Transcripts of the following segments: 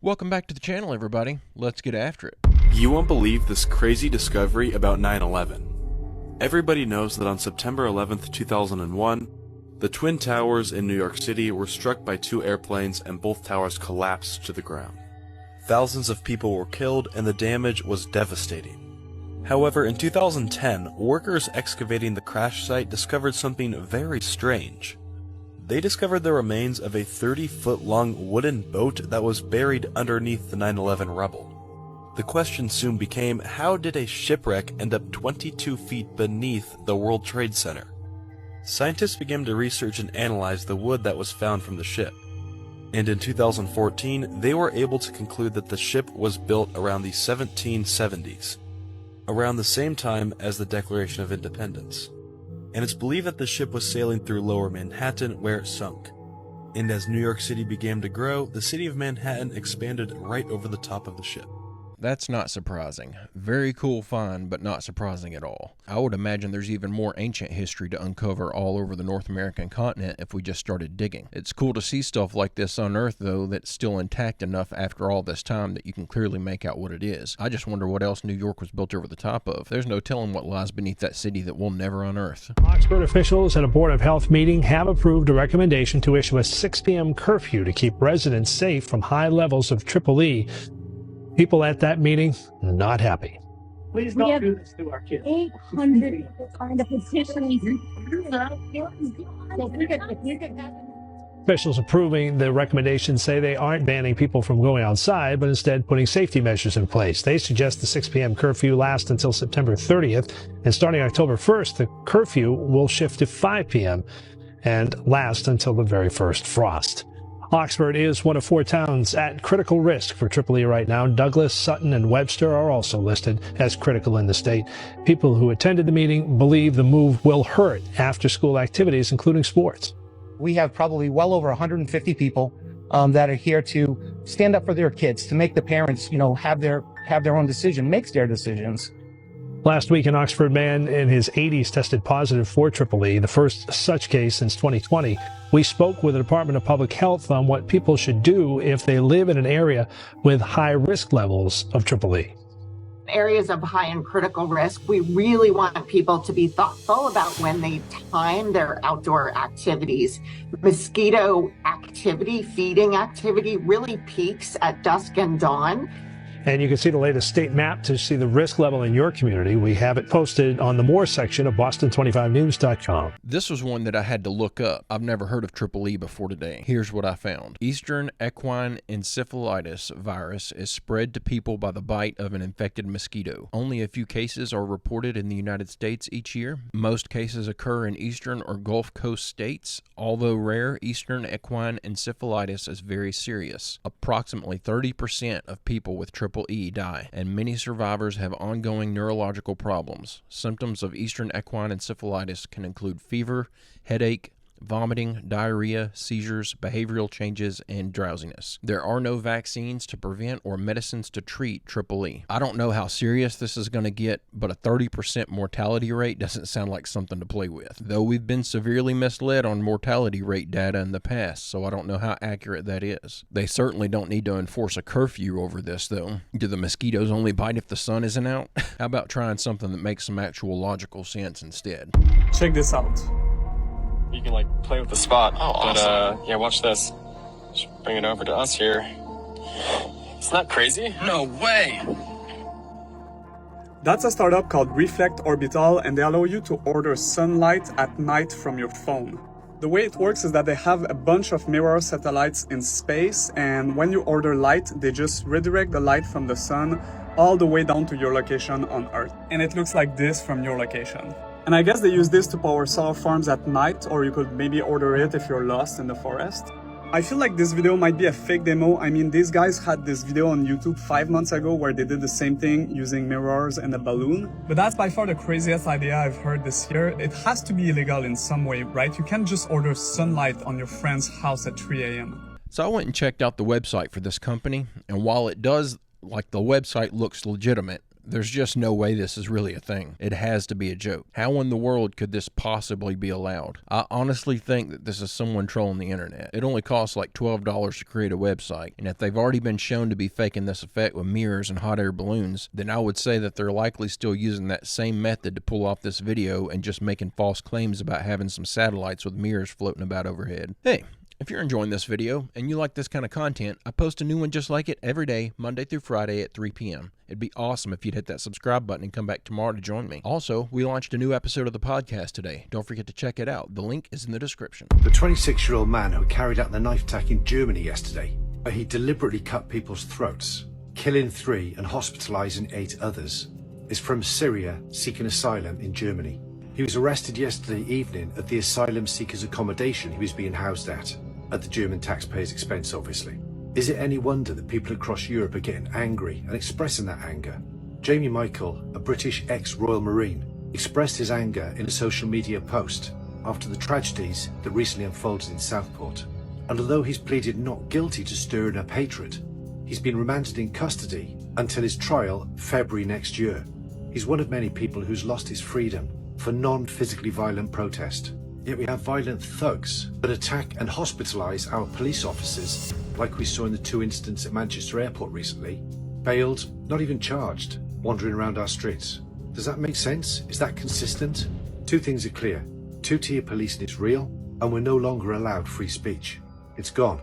Welcome back to the channel, everybody. Let's get after it. You won't believe this crazy discovery about 9/11. Everybody knows that on September 11th, 2001, the Twin Towers in New York City were struck by two airplanes and both towers collapsed to the ground. Thousands of people were killed and the damage was devastating. However, in 2010, workers excavating the crash site discovered something very strange. They discovered the remains of a 30-foot-long wooden boat that was buried underneath the 9/11 rubble. The question soon became, how did a shipwreck end up 22 feet beneath the World Trade Center? Scientists began to research and analyze the wood that was found from the ship. And in 2014, they were able to conclude that the ship was built around the 1770s, around the same time as the Declaration of Independence. And it's believed that the ship was sailing through lower Manhattan where it sunk. And as New York City began to grow, the city of Manhattan expanded right over the top of the ship. That's not surprising. Very cool find, but not surprising at all. I would imagine there's even more ancient history to uncover all over the North American continent if we just started digging. It's cool to see stuff like this unearthed, though, that's still intact enough after all this time that you can clearly make out what it is. I just wonder what else New York was built over the top of. There's no telling what lies beneath that city that we'll never unearth. Oxford officials at a Board of Health meeting have approved a recommendation to issue a 6 p.m. curfew to keep residents safe from high levels of EEE. People at that meeting not happy. Please don't do this to our kids. 800 kind of petitions. Officials approving the recommendation say they aren't banning people from going outside, but instead putting safety measures in place. They suggest the 6 p.m. curfew lasts until September 30th, and starting October 1st, the curfew will shift to 5 p.m. and last until the very first frost. Oxford is one of 4 towns at critical risk for EEE right now. Douglas, Sutton, and Webster are also listed as critical in the state. People who attended the meeting believe the move will hurt after-school activities, including sports. We have probably well over 150 people that are here to stand up for their kids, to make the parents, have their own decision, makes their decisions. Last week, an Oxford man in his 80s tested positive for EEE, the first such case since 2020. We spoke with the Department of Public Health on what people should do if they live in an area with high risk levels of EEE. Areas of high and critical risk, we really want people to be thoughtful about when they time their outdoor activities. Mosquito activity, feeding activity really peaks at dusk and dawn. And you can see the latest state map to see the risk level in your community. We have it posted on the More section of Boston25news.com. This was one that I had to look up. I've never heard of EEE before today. Here's what I found. Eastern Equine Encephalitis virus is spread to people by the bite of an infected mosquito. Only a few cases are reported in the United States each year. Most cases occur in eastern or Gulf Coast states. Although rare, Eastern Equine Encephalitis is very serious. Approximately 30% of people with EEE die, and many survivors have ongoing neurological problems. Symptoms of Eastern Equine Encephalitis can include fever, headache, vomiting, diarrhea, seizures, behavioral changes, and drowsiness. There are no vaccines to prevent or medicines to treat EEE. I don't know how serious this is going to get, but a 30% mortality rate doesn't sound like something to play with. Though we've been severely misled on mortality rate data in the past, so I don't know how accurate that is. They certainly don't need to enforce a curfew over this, though. Do the mosquitoes only bite if the sun isn't out? How about trying something that makes some actual logical sense instead? Check this out. You can play with the spot. Oh, awesome. But yeah, watch this. Just bring it over to us here. It's not crazy. No way. That's a startup called Reflect Orbital, and they allow you to order sunlight at night from your phone. The way it works is that they have a bunch of mirror satellites in space, and when you order light, they just redirect the light from the sun all the way down to your location on Earth. And it looks like this from your location. And I guess they use this to power solar farms at night, or you could maybe order it if you're lost in the forest. I feel like this video might be a fake demo. I mean, these guys had this video on YouTube 5 months ago where they did the same thing using mirrors and a balloon. But that's by far the craziest idea I've heard this year. It has to be illegal in some way, right? You can't just order sunlight on your friend's house at 3 a.m. So I went and checked out the website for this company, and while it does, the website looks legitimate, There's just no way this is really a thing. It has to be a joke. How in the world could this possibly be allowed? I honestly think that this is someone trolling the internet. It only costs like $12 to create a website, and if they've already been shown to be faking this effect with mirrors and hot air balloons, then I would say that they're likely still using that same method to pull off this video and just making false claims about having some satellites with mirrors floating about overhead. Hey, if you're enjoying this video and you like this kind of content, I post a new one just like it every day, Monday through Friday at 3 p.m. It'd be awesome if you'd hit that subscribe button and come back tomorrow to join me. Also, we launched a new episode of the podcast today. Don't forget to check it out. The link is in the description. The 26-year-old man who carried out the knife attack in Germany yesterday, where he deliberately cut people's throats, killing 3 and hospitalizing 8 others, is from Syria seeking asylum in Germany. He was arrested yesterday evening at the asylum seekers accommodation he was being housed at the German taxpayers' expense, obviously. Is it any wonder that people across Europe are getting angry and expressing that anger? Jamie Michael, a British ex-Royal Marine, expressed his anger in a social media post after the tragedies that recently unfolded in Southport. And although he's pleaded not guilty to stirring up hatred, he's been remanded in custody until his trial February next year. He's one of many people who's lost his freedom for non-physically violent protest. Yet we have violent thugs that attack and hospitalise our police officers, like we saw in the 2 incidents at Manchester Airport recently, bailed, not even charged, wandering around our streets. Does that make sense? Is that consistent? 2 things are clear. 2-tier policing is real, and we're no longer allowed free speech. It's gone.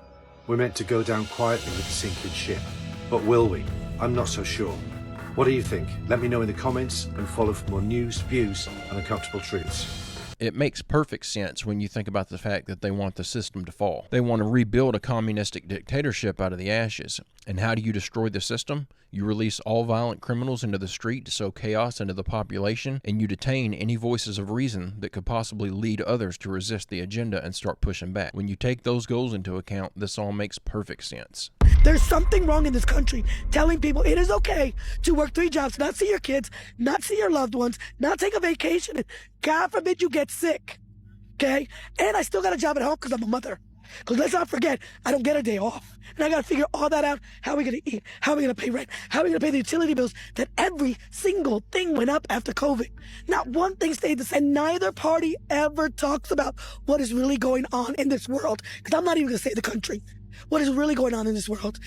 We're meant to go down quietly with the sinking ship. But will we? I'm not so sure. What do you think? Let me know in the comments and follow for more news, views, and uncomfortable truths. It makes perfect sense when you think about the fact that they want the system to fall. They want to rebuild a communistic dictatorship out of the ashes. And how do you destroy the system? You release all violent criminals into the street to sow chaos into the population, and you detain any voices of reason that could possibly lead others to resist the agenda and start pushing back. When you take those goals into account, this all makes perfect sense. There's something wrong in this country telling people it is okay to work 3 jobs, not see your kids, not see your loved ones, not take a vacation, and God forbid you get sick, okay? And I still got a job at home because I'm a mother. Because let's not forget, I don't get a day off. And I got to figure all that out. How are we going to eat? How are we going to pay rent? How are we going to pay the utility bills? That every single thing went up after COVID. Not one thing stayed the same. And neither party ever talks about what is really going on in this world. Because I'm not even going to say the country. What is really going on in this world?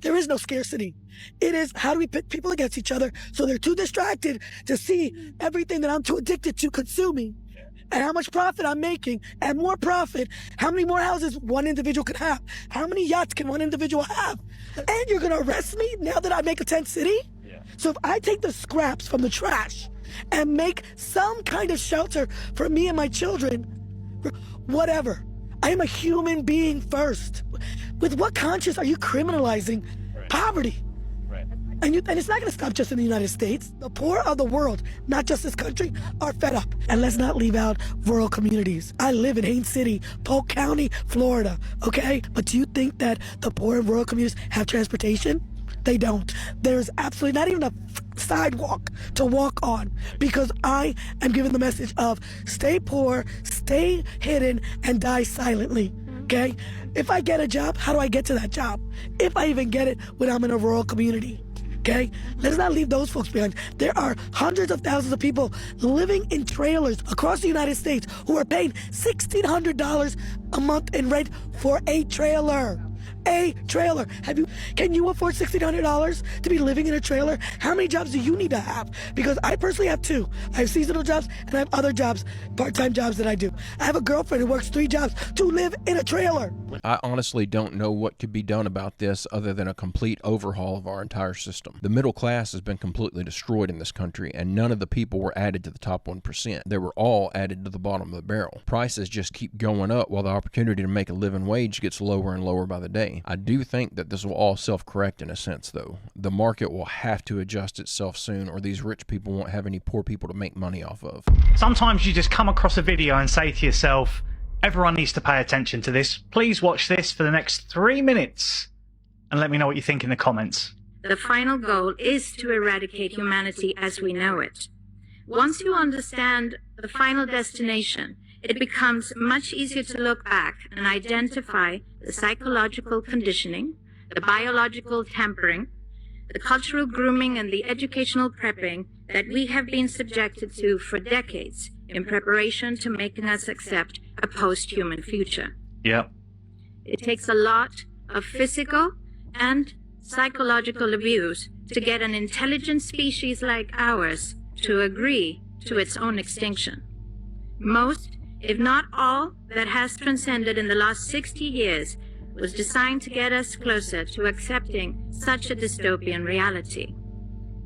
There is no scarcity. It is, how do we pit people against each other so they're too distracted to see everything that I'm too addicted to consuming, and how much profit I'm making, and more profit, how many more houses one individual can have, how many yachts can one individual have, and you're gonna arrest me now that I make a tent city? Yeah. So if I take the scraps from the trash and make some kind of shelter for me and my children, whatever, I am a human being first. With what conscience are you criminalizing poverty? And it's not going to stop just in the United States. The poor of the world, not just this country, are fed up. And let's not leave out rural communities. I live in Haines City, Polk County, Florida, okay? But do you think that the poor and rural communities have transportation? They don't. There's absolutely not even a sidewalk to walk on, because I am giving the message of stay poor, stay hidden, and die silently, okay? If I get a job, how do I get to that job? If I even get it when I'm in a rural community, okay? Let's not leave those folks behind. There are hundreds of thousands of people living in trailers across the United States who are paying $1,600 a month in rent for a trailer. A trailer. Can you afford $1,600 to be living in a trailer? How many jobs do you need to have? Because I personally have 2. I have seasonal jobs and I have other jobs, part-time jobs that I do. I have a girlfriend who works 3 jobs to live in a trailer. I honestly don't know what could be done about this other than a complete overhaul of our entire system. The middle class has been completely destroyed in this country, and none of the people were added to the top 1%. They were all added to the bottom of the barrel. Prices just keep going up while the opportunity to make a living wage gets lower and lower by the day. I do think that this will all self-correct in a sense, though. The market will have to adjust itself soon, or these rich people won't have any poor people to make money off of. Sometimes you just come across a video and say to yourself, everyone needs to pay attention to this. Please watch this for the next 3 minutes and let me know what you think in the comments. The final goal is to eradicate humanity as we know it. Once you understand the final destination, it becomes much easier to look back and identify the psychological conditioning, the biological tempering, the cultural grooming and the educational prepping that we have been subjected to for decades in preparation to making us accept a post-human future. Yep. It takes a lot of physical and psychological abuse to get an intelligent species like ours to agree to its own extinction. Most, if not all, that has transcended in the last 60 years was designed to get us closer to accepting such a dystopian reality.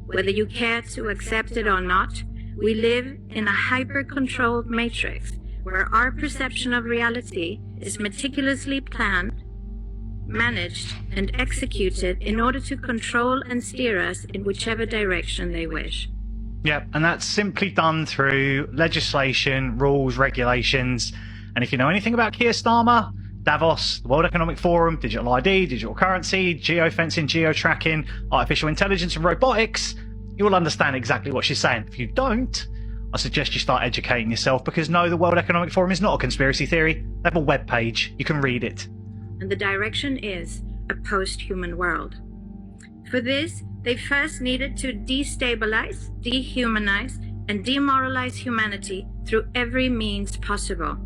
Whether you care to accept it or not, we live in a hyper-controlled matrix where our perception of reality is meticulously planned, managed, and executed in order to control and steer us in whichever direction they wish. Yep, and that's simply done through legislation, rules, regulations. And if you know anything about Keir Starmer, Davos, the World Economic Forum, digital ID, digital currency, geofencing, geo-tracking, artificial intelligence and robotics, you will understand exactly what she's saying. If you don't, I suggest you start educating yourself, because no, the World Economic Forum is not a conspiracy theory. They have a webpage. You can read it. And the direction is a post-human world. For this, they first needed to destabilize, dehumanize, and demoralize humanity through every means possible.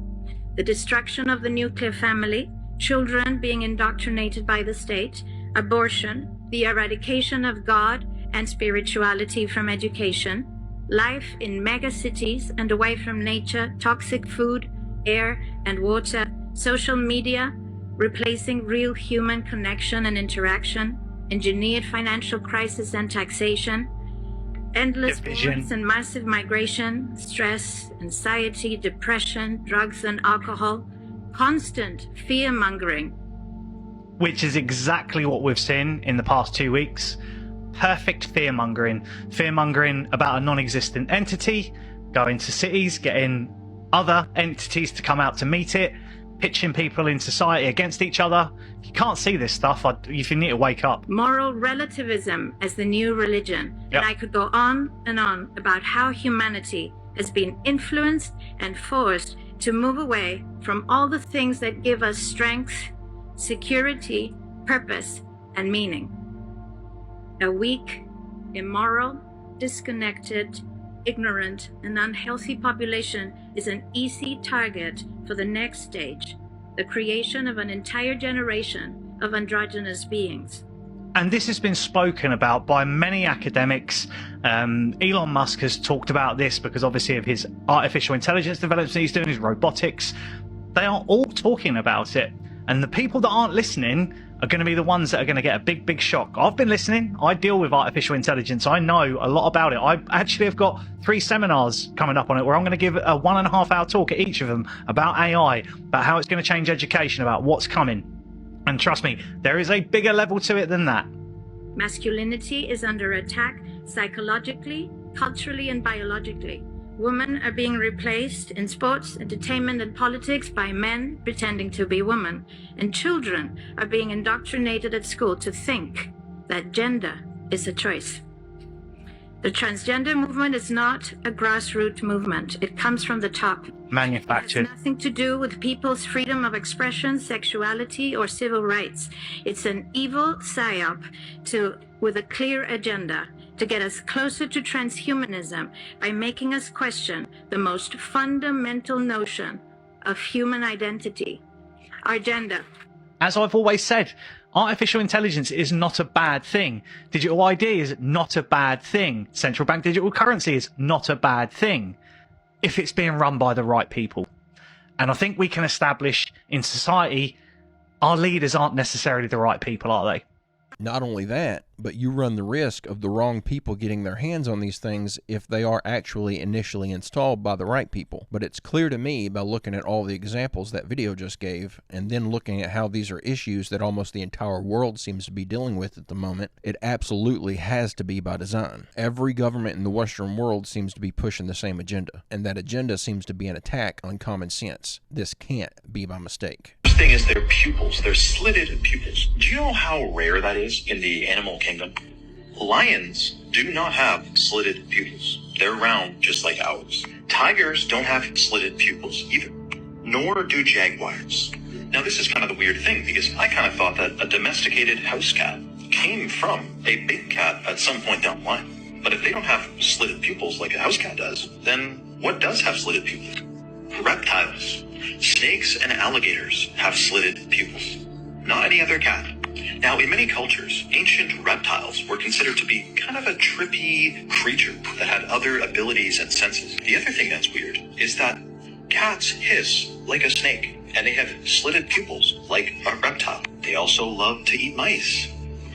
The destruction of the nuclear family, children being indoctrinated by the state, abortion, the eradication of God and spirituality from education, life in megacities and away from nature, toxic food, air and water, social media, replacing real human connection and interaction, engineered financial crisis and taxation, endless wars and massive migration, stress, anxiety, depression, drugs and alcohol, constant fear-mongering. Which is exactly what we've seen in the past 2 weeks. Perfect fear-mongering. Fear-mongering about a non-existent entity, going to cities, getting other entities to come out to meet it, pitching people in society against each other. If you can't see this stuff, you need to wake up. Moral relativism as the new religion. Yep. And I could go on and on about how humanity has been influenced and forced to move away from all the things that give us strength, security, purpose, and meaning. A weak, immoral, disconnected, ignorant, and unhealthy population is an easy target for the next stage, the creation of an entire generation of androgynous beings. And this has been spoken about by many academics. Elon Musk has talked about this because obviously of his artificial intelligence developments he's doing, his robotics. They are all talking about it. And the people that aren't listening are going to be the ones that are going to get a big, big shock. I've been listening. I deal with artificial intelligence. I know a lot about it. I actually have got 3 seminars coming up on it where I'm going to give a 1.5 hour talk at each of them about AI, about how it's going to change education, about what's coming. And trust me, there is a bigger level to it than that. Masculinity is under attack psychologically, culturally, and biologically. Women are being replaced in sports, entertainment, and politics by men pretending to be women. And children are being indoctrinated at school to think that gender is a choice. The transgender movement is not a grassroots movement. It comes from the top. Manufactured. It has nothing to do with people's freedom of expression, sexuality, or civil rights. It's an evil psyop with a clear agenda to get us closer to transhumanism by making us question the most fundamental notion of human identity, our gender. As I've always said, artificial intelligence is not a bad thing. Digital ID is not a bad thing. Central bank digital currency is not a bad thing if it's being run by the right people. And I think we can establish in society our leaders aren't necessarily the right people, are they? Not only that, but you run the risk of the wrong people getting their hands on these things if they are actually initially installed by the right people. But it's clear to me by looking at all the examples that video just gave, and then looking at how these are issues that almost the entire world seems to be dealing with at the moment, it absolutely has to be by design. Every government in the Western world seems to be pushing the same agenda, and that agenda seems to be an attack on common sense. This can't be by mistake. The thing is, their pupils, they're slitted pupils. Do you know how rare that is in the animal kingdom? Lions do not have slitted pupils. They're round just like ours. Tigers don't have slitted pupils either, nor do jaguars. Now this is kind of the weird thing, because I kind of thought that a domesticated house cat came from a big cat at some point down the line. But if they don't have slitted pupils like a house cat does, then what does have slitted pupils? Reptiles. Snakes and alligators have slitted pupils. Not any other cat. Now, in many cultures, ancient reptiles were considered to be kind of a trippy creature that had other abilities and senses. The other thing that's weird is that cats hiss like a snake, and they have slitted pupils like a reptile. They also love to eat mice,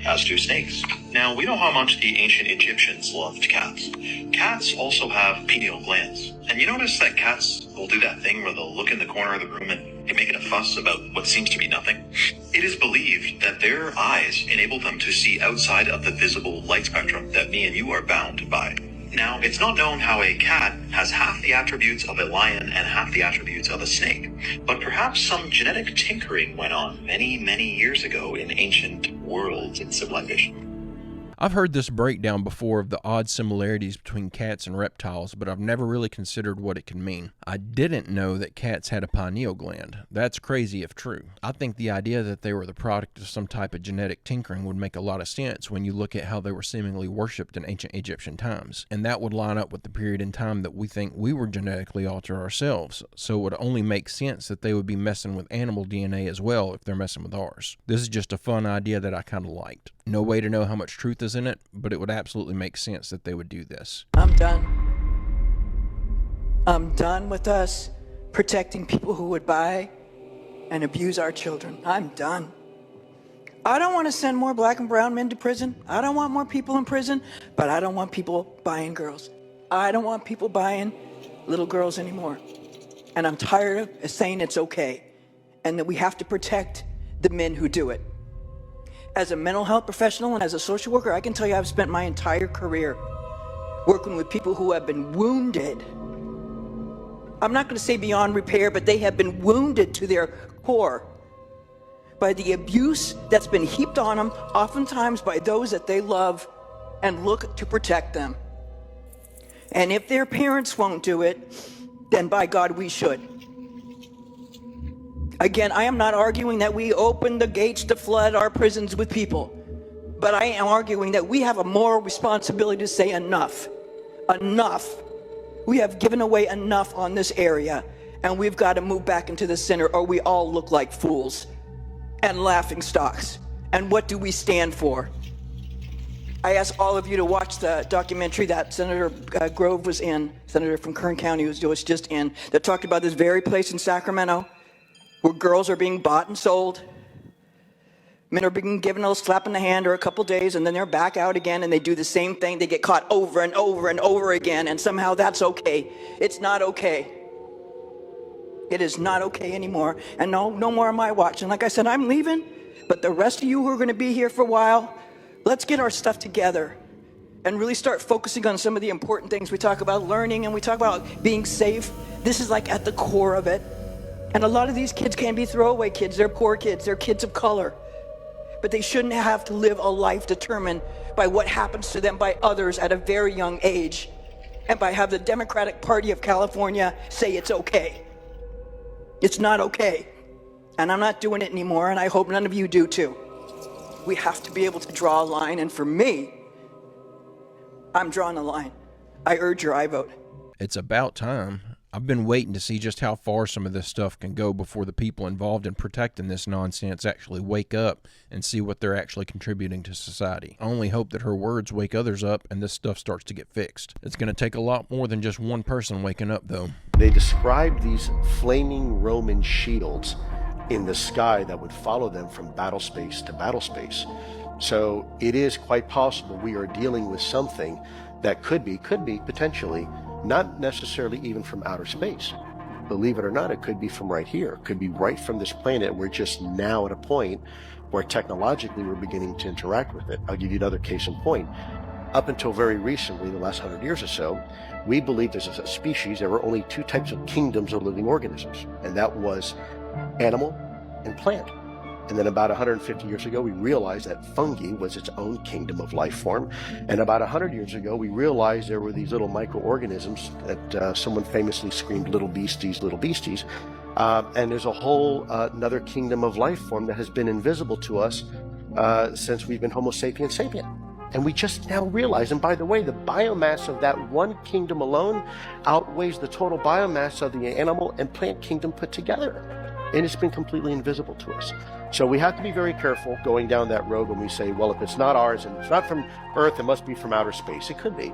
as do snakes. Now, we know how much the ancient Egyptians loved cats. Cats also have pineal glands. And you notice that cats will do that thing where they'll look in the corner of the room and making a fuss about what seems to be nothing? It is believed that their eyes enable them to see outside of the visible light spectrum that me and you are bound by. Now, it's not known how a cat has half the attributes of a lion and half the attributes of a snake, but perhaps some genetic tinkering went on many, many years ago in ancient worlds and civilization. I've heard this breakdown before of the odd similarities between cats and reptiles, but I've never really considered what it can mean. I didn't know that cats had a pineal gland. That's crazy if true. I think the idea that they were the product of some type of genetic tinkering would make a lot of sense when you look at how they were seemingly worshipped in ancient Egyptian times. And that would line up with the period in time that we think we were genetically altered ourselves. So it would only make sense that they would be messing with animal DNA as well if they're messing with ours. This is just a fun idea that I kind of liked. No way to know how much truth is in it, but it would absolutely make sense that they would do this. I'm done. I'm done with us protecting people who would buy and abuse our children. I'm done. I don't want to send more black and brown men to prison. I don't want more people in prison, but I don't want people buying girls. I don't want people buying little girls anymore. And I'm tired of saying it's okay and that we have to protect the men who do it. As a mental health professional and as a social worker, I can tell you I've spent my entire career working with people who have been wounded. I'm not going to say beyond repair, but they have been wounded to their core by the abuse that's been heaped on them, oftentimes by those that they love and look to protect them. And if their parents won't do it, then by God, we should. Again, I am not arguing that we open the gates to flood our prisons with people, but I am arguing that we have a moral responsibility to say enough. Enough. We have given away enough on this area, and we've got to move back into the center, or we all look like fools and laughing stocks. And what do we stand for? I ask all of you to watch the documentary that Senator Grove was in, Senator from Kern County was just in, that talked about this very place in Sacramento, where girls are being bought and sold. Men are being given a little slap in the hand or a couple days, and then they're back out again, and they do the same thing. They get caught over and over and over again, and somehow that's okay. It's not okay. It is not okay anymore, and no more am I watching. Like I said, I'm leaving, but the rest of you who are going to be here for a while, let's get our stuff together and really start focusing on some of the important things. We talk about learning, and we talk about being safe. This is like at the core of it. And a lot of these kids can't be throwaway kids. They're poor kids. They're kids of color. But they shouldn't have to live a life determined by what happens to them by others at a very young age, and by have the Democratic Party of California say it's okay. It's not okay. And I'm not doing it anymore, and I hope none of you do too. We have to be able to draw a line, and for me, I'm drawing a line. I urge your I vote. It's about time. I've been waiting to see just how far some of this stuff can go before the people involved in protecting this nonsense actually wake up and see what they're actually contributing to society. I only hope that her words wake others up and this stuff starts to get fixed. It's going to take a lot more than just one person waking up, though. They described these flaming Roman shields in the sky that would follow them from battle space to battle space. So it is quite possible we are dealing with something that could be potentially not necessarily even from outer space. Believe it or not, it could be from right here. It could be right from this planet. We're just now at a point where technologically we're beginning to interact with it. I'll give you another case in point. Up until very recently, the last 100 years or so, we believed as a species there were only two types of kingdoms of living organisms, and that was animal and plant. And then about 150 years ago, we realized that fungi was its own kingdom of life form. And about 100 years ago, we realized there were these little microorganisms that someone famously screamed, little beasties, little beasties. And there's a whole another kingdom of life form that has been invisible to us since we've been Homo sapiens sapient. And we just now realize, and by the way, the biomass of that one kingdom alone outweighs the total biomass of the animal and plant kingdom put together. And it's been completely invisible to us. So we have to be very careful going down that road when we say, well, if it's not ours and it's not from Earth, it must be from outer space. It could be,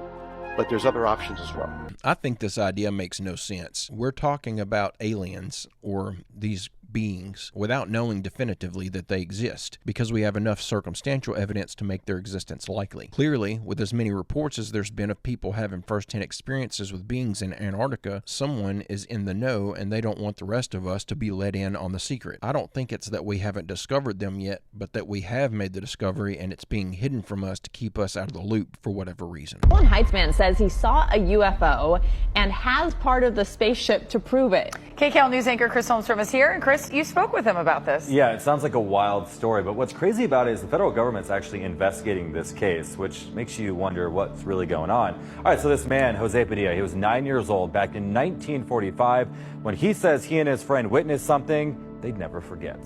but there's other options as well. I think this idea makes no sense. We're talking about aliens or these beings without knowing definitively that they exist, because we have enough circumstantial evidence to make their existence likely. Clearly, with as many reports as there's been of people having first-hand experiences with beings in Antarctica, someone is in the know and they don't want the rest of us to be let in on the secret. I don't think it's that we haven't discovered them yet, but that we have made the discovery and it's being hidden from us to keep us out of the loop for whatever reason. One Heights man says he saw a UFO and has part of the spaceship to prove it. KCAL News anchor Chris Holmstrom is here. And Chris, you spoke with him about this. Yeah, it sounds like a wild story, but what's crazy about it is the federal government's actually investigating this case, which makes you wonder what's really going on. All right, so this man, Jose Padilla, he was 9 years old back in 1945. When he says he and his friend witnessed something they'd never forget.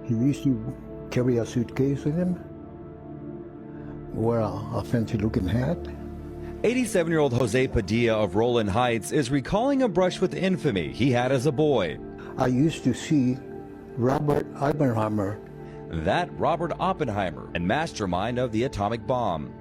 He used to carry a suitcase with him, wear a fancy-looking hat. 87-year-old Jose Padilla of Roland Heights is recalling a brush with infamy he had as a boy. I used to see Robert Oppenheimer. That Robert Oppenheimer, and mastermind of the atomic bomb.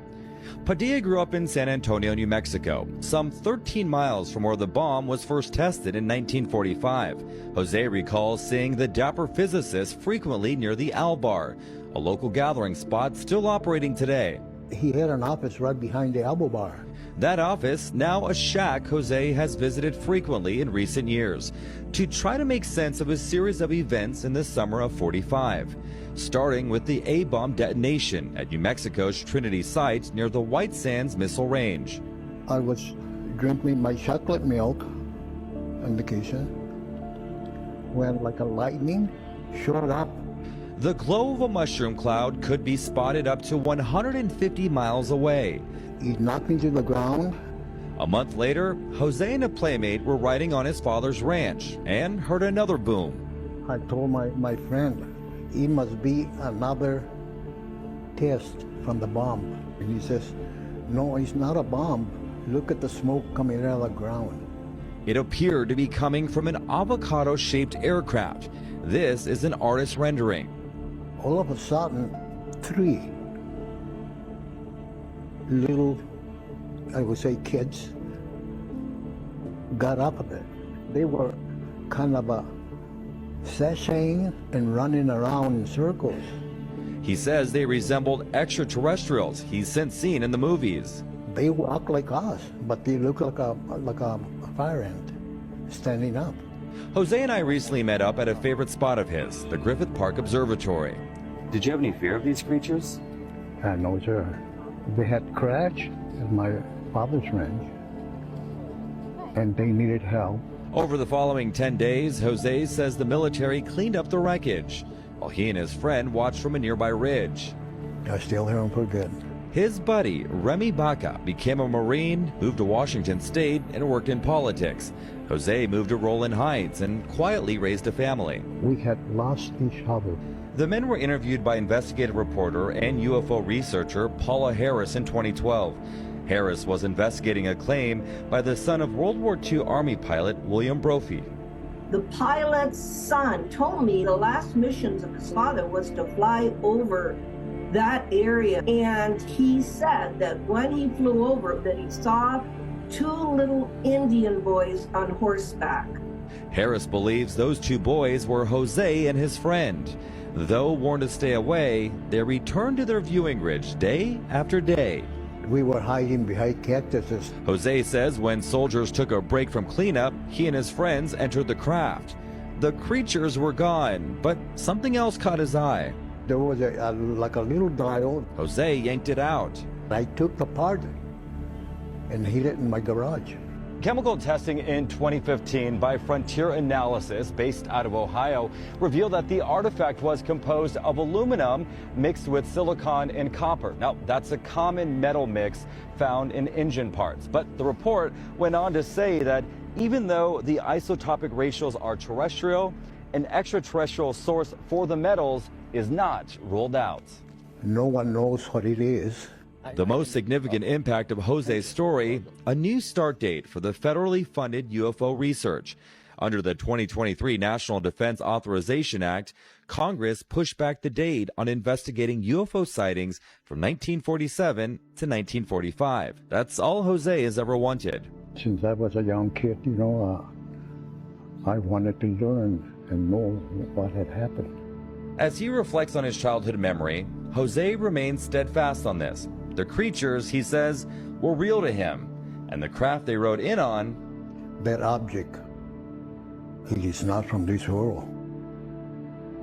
Padilla grew up in San Antonio, New Mexico, some 13 miles from where the bomb was first tested in 1945. Jose recalls seeing the dapper physicist frequently near the Al Bar, a local gathering spot still operating today. He had an office right behind the Elbow Bar. That office, now a shack Jose has visited frequently in recent years to try to make sense of a series of events in the summer of '45, starting with the A-bomb detonation at New Mexico's Trinity site near the White Sands Missile Range. I was drinking my chocolate milk on vacation when like a lightning showed up. The glow of a mushroom cloud could be spotted up to 150 miles away. It knocked me to the ground. A month later, Jose and a playmate were riding on his father's ranch and heard another boom. I told my friend, it must be another test from the bomb. And he says, no, it's not a bomb. Look at the smoke coming out of the ground. It appeared to be coming from an avocado-shaped aircraft. This is an artist's rendering. All of a sudden, 3 little, I would say, kids got up of it. They were kind of sashaying and running around in circles. He says they resembled extraterrestrials he's since seen in the movies. They walk like us, but they look like a fire ant standing up. Jose and I recently met up at a favorite spot of his, the Griffith Park Observatory. Did you have any fear of these creatures? No, sir. They had crashed at my father's ranch, and they needed help. Over the following 10 days, Jose says the military cleaned up the wreckage, while he and his friend watched from a nearby ridge. I still hear them pretty good. His buddy, Remy Baca, became a Marine, moved to Washington State, and worked in politics. Jose moved to Roland Heights and quietly raised a family. We had lost each other. The men were interviewed by investigative reporter and UFO researcher Paula Harris in 2012. Harris was investigating a claim by the son of World War II Army pilot William Brophy. The pilot's son told me the last missions of his father was to fly over that area, and he said that when he flew over that he saw 2 little Indian boys on horseback. Harris believes those 2 boys were Jose and his friend. Though warned to stay away, they returned to their viewing ridge day after day. We were hiding behind cactuses. Jose says when soldiers took a break from cleanup, he and his friends entered the craft. The creatures were gone, but something else caught his eye. There was like a little dial. Jose yanked it out. I took the part and hid it in my garage. Chemical testing in 2015 by Frontier Analysis, based out of Ohio, revealed that the artifact was composed of aluminum mixed with silicon and copper. Now, that's a common metal mix found in engine parts. But the report went on to say that even though the isotopic ratios are terrestrial, an extraterrestrial source for the metals is not ruled out. No one knows what it is. The most significant impact of Jose's story, a new start date for the federally funded UFO research. Under the 2023 National Defense Authorization Act, Congress pushed back the date on investigating UFO sightings from 1947 to 1945. That's all Jose has ever wanted. Since I was a young kid, I wanted to learn and know what had happened. As he reflects on his childhood memory, Jose remains steadfast on this. The creatures, he says, were real to him, and the craft they rode in on, that object, it is not from this world.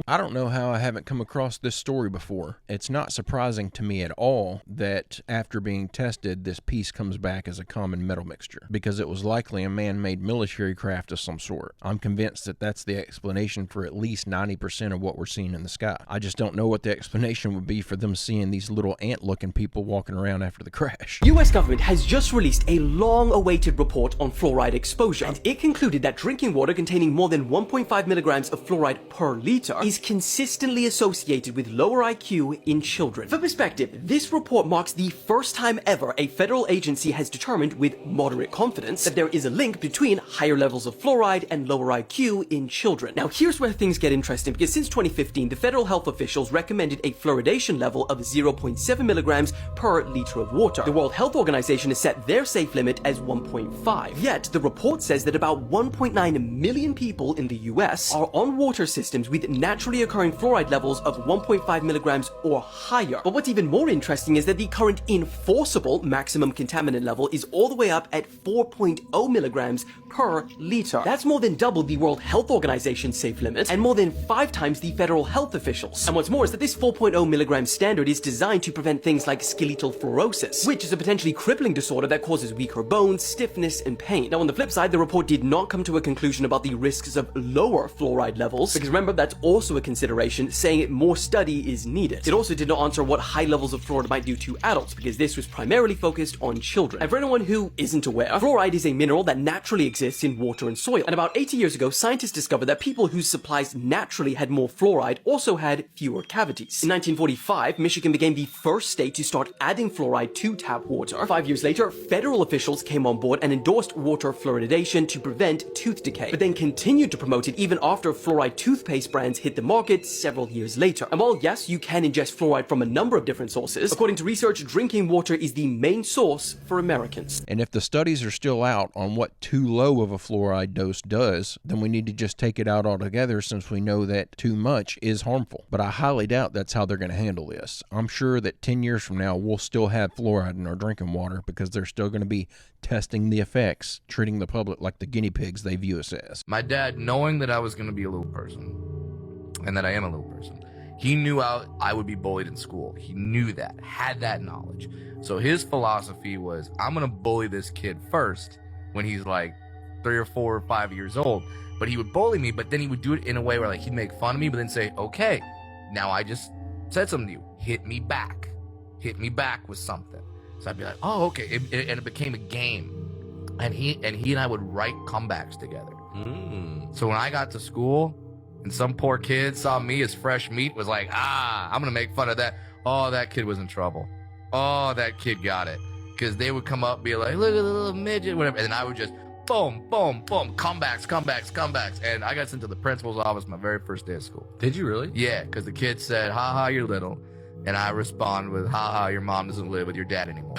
I don't know how I haven't come across this story before. It's not surprising to me at all that after being tested, this piece comes back as a common metal mixture, because it was likely a man-made military craft of some sort. I'm convinced that that's the explanation for at least 90% of what we're seeing in the sky. I just don't know what the explanation would be for them seeing these little ant-looking people walking around after the crash. US government has just released a long-awaited report on fluoride exposure, and it concluded that drinking water containing more than 1.5 milligrams of fluoride per liter is consistently associated with lower IQ in children. For perspective, this report marks the first time ever a federal agency has determined with moderate confidence that there is a link between higher levels of fluoride and lower IQ in children. Now here's where things get interesting, because since 2015, the federal health officials recommended a fluoridation level of 0.7 milligrams per liter of water. The World Health Organization has set their safe limit as 1.5. Yet the report says that about 1.9 million people in the US are on water systems with naturally occurring fluoride levels of 1.5 milligrams or higher. But what's even more interesting is that the current enforceable maximum contaminant level is all the way up at 4.0 milligrams per liter. That's more than double the World Health Organization's safe limit and more than 5 times the federal health officials. And what's more is that this 4.0 milligram standard is designed to prevent things like skeletal fluorosis, which is a potentially crippling disorder that causes weaker bones, stiffness, and pain. Now on the flip side, the report did not come to a conclusion about the risks of lower fluoride levels, because remember, that's also a consideration, saying more study is needed. It also did not answer what high levels of fluoride might do to adults, because this was primarily focused on children. And for anyone who isn't aware, fluoride is a mineral that naturally exists in water and soil. And about 80 years ago, scientists discovered that people whose supplies naturally had more fluoride also had fewer cavities. In 1945, Michigan became the first state to start adding fluoride to tap water. 5 years later, federal officials came on board and endorsed water fluoridation to prevent tooth decay, but then continued to promote it even after fluoride toothpaste brands hit the market several years later. And while yes, you can ingest fluoride from a number of different sources, according to research, drinking water is the main source for Americans. And if the studies are still out on what too low of a fluoride dose does, then we need to just take it out altogether, since we know that too much is harmful. But I highly doubt that's how they're going to handle this. I'm sure that 10 years from now, we'll still have fluoride in our drinking water, because they're still going to be testing the effects, treating the public like the guinea pigs they view us as. My dad, knowing that I was going to be a little person, and that I am a little person, he knew I would be bullied in school. He knew that, had that knowledge. So his philosophy was, I'm going to bully this kid first when he's like 3 or 4 or 5 years old. But he would bully me, but then he would do it in a way where like he'd make fun of me, but then say, okay, now I just said something to you. Hit me back. Hit me back with something. So I'd be like, oh, okay. And it became a game. And he and I would write comebacks together. So when I got to school, and some poor kid saw me as fresh meat, was like, I'm going to make fun of that. Oh, that kid was in trouble. Oh, that kid got it. Because they would come up and be like, look at the little midget, whatever. And then I would just, boom, boom, boom, comebacks. And I got sent to the principal's office my very first day of school. Did you really? Yeah, because the kid said, ha, you're little. And I respond with, ha, your mom doesn't live with your dad anymore.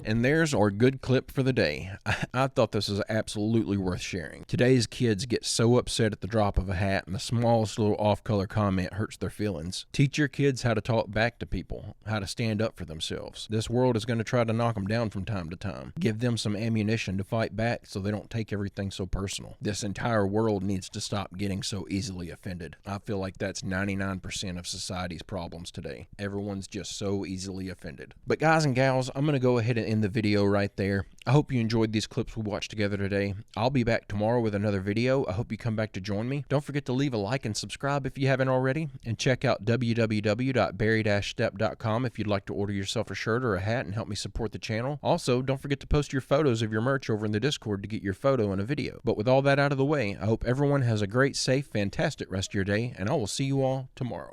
And there's our good clip for the day. I thought this was absolutely worth sharing. Today's kids get so upset at the drop of a hat, and the smallest little off-color comment hurts their feelings. Teach your kids how to talk back to people, how to stand up for themselves. This world is going to try to knock them down from time to time. Give them some ammunition to fight back so they don't take everything so personal. This entire world needs to stop getting so easily offended. I feel like that's 99% of society's problems today. Everyone's just so easily offended. But guys and gals, I'm going to go ahead and end the video right there. I hope you enjoyed these clips we watched together today. I'll be back tomorrow with another video. I hope you come back to join me. Don't forget to leave a like and subscribe if you haven't already, and check out www.barry-stepp.com if you'd like to order yourself a shirt or a hat and help me support the channel. Also, don't forget to post your photos of your merch over in the Discord to get your photo in a video. But with all that out of the way, I hope everyone has a great, safe, fantastic rest of your day, and I will see you all tomorrow.